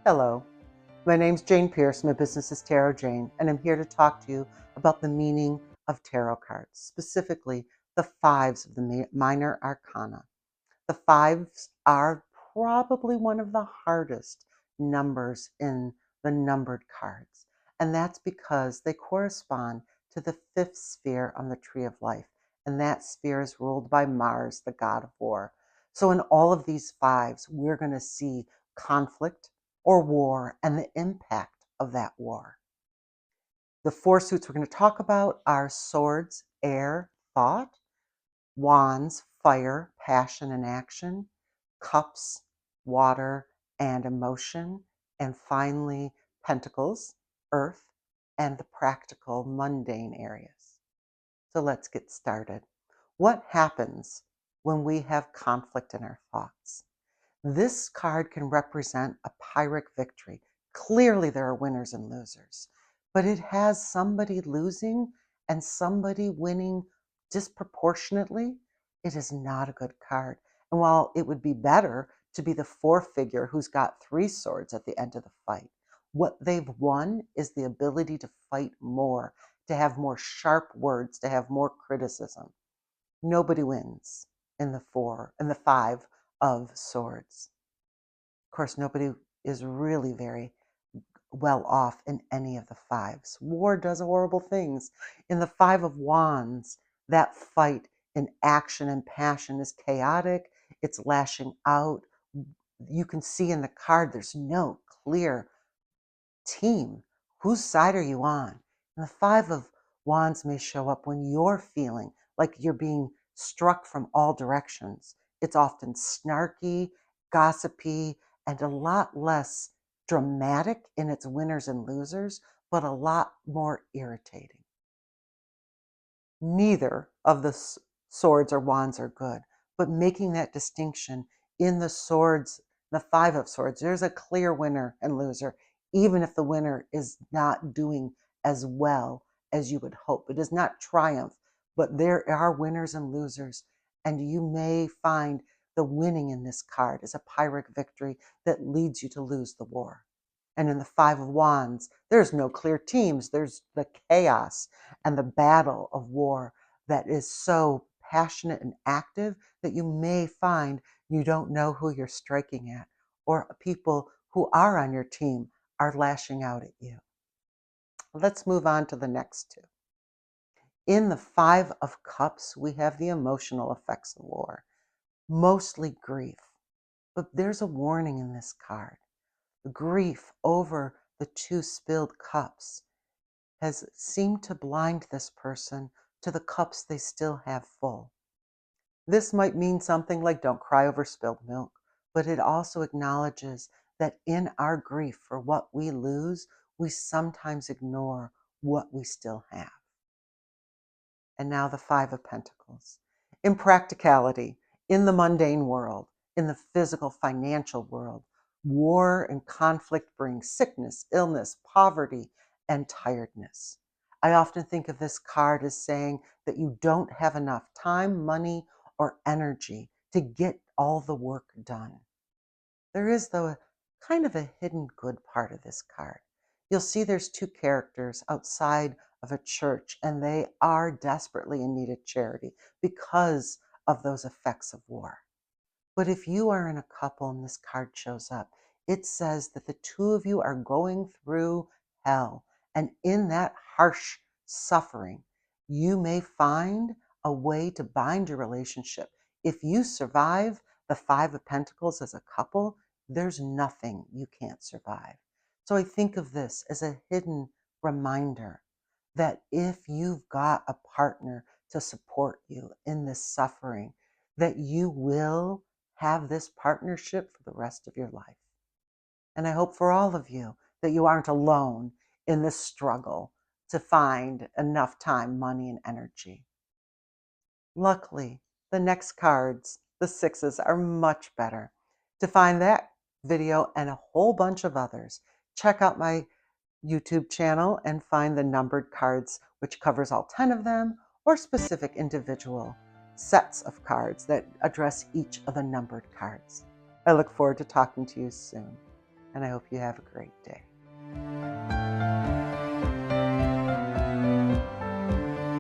Hello, my name's Jane Pierce. My business is Tarot Jane, and I'm here to talk to you about the meaning of tarot cards, specifically the fives of the minor arcana. The fives are probably one of the hardest numbers in the numbered cards, and that's because they correspond to the fifth sphere on the tree of life, and that sphere is ruled by Mars, the god of war. So in all of these fives, we're going to see conflict or war and the impact of that war. The four suits we're going to talk about are swords, air, thought; wands, fire, passion, and action; cups, water, and emotion; and finally, pentacles, earth, and the practical, mundane areas. So let's get started. What happens when we have conflict in our thoughts? This card can represent a Pyrrhic victory. Clearly, there are winners and losers, but it has somebody losing and somebody winning disproportionately. It is not a good card. And while it would be better to be the four figure who's got three swords at the end of the fight, what they've won is the ability to fight more, to have more sharp words, to have more criticism. Nobody wins in the five of swords. Of course, nobody is really very well off in any of the fives. War does horrible things. In the Five of Wands, that fight in action and passion is chaotic. It's lashing out. You can see in the card there's no clear team. Whose side are you on? And the Five of Wands may show up when you're feeling like you're being struck from all directions. It's often snarky, gossipy, and a lot less dramatic in its winners and losers, but a lot more irritating. Neither of the swords or wands are good, but making that distinction in the swords, the Five of Swords, there's a clear winner and loser, even if the winner is not doing as well as you would hope. It does not triumph, but there are winners and losers, and you may find the winning in this card is a Pyrrhic victory that leads you to lose the war. And in the Five of Wands, there's no clear teams. There's the chaos and the battle of war that is so passionate and active that you may find you don't know who you're striking at, or people who are on your team are lashing out at you. Let's move on to the next two. In the Five of Cups, we have the emotional effects of war, mostly grief. But there's a warning in this card. Grief over the two spilled cups has seemed to blind this person to the cups they still have full. This might mean something like don't cry over spilled milk, but it also acknowledges that in our grief for what we lose, we sometimes ignore what we still have. And now the Five of Pentacles. In practicality, in the mundane world, in the physical, financial world, war and conflict bring sickness, illness, poverty, and tiredness. I often think of this card as saying that you don't have enough time, money, or energy to get all the work done. There is, though, a kind of a hidden good part of this card. You'll see there's two characters outside of a church, and they are desperately in need of charity because of those effects of war. But if you are in a couple and this card shows up, it says that the two of you are going through hell. And in that harsh suffering, you may find a way to bind your relationship. If you survive the Five of Pentacles as a couple, there's nothing you can't survive. So I think of this as a hidden reminder that if you've got a partner to support you in this suffering, that you will have this partnership for the rest of your life. And I hope for all of you that you aren't alone in this struggle to find enough time, money, and energy. Luckily, the next cards, the sixes, are much better. To find that video and a whole bunch of others, check out my YouTube channel and find the numbered cards, which covers all 10 of them, or specific individual sets of cards that address each of the numbered cards. I look forward to talking to you soon. and I hope you have a great day.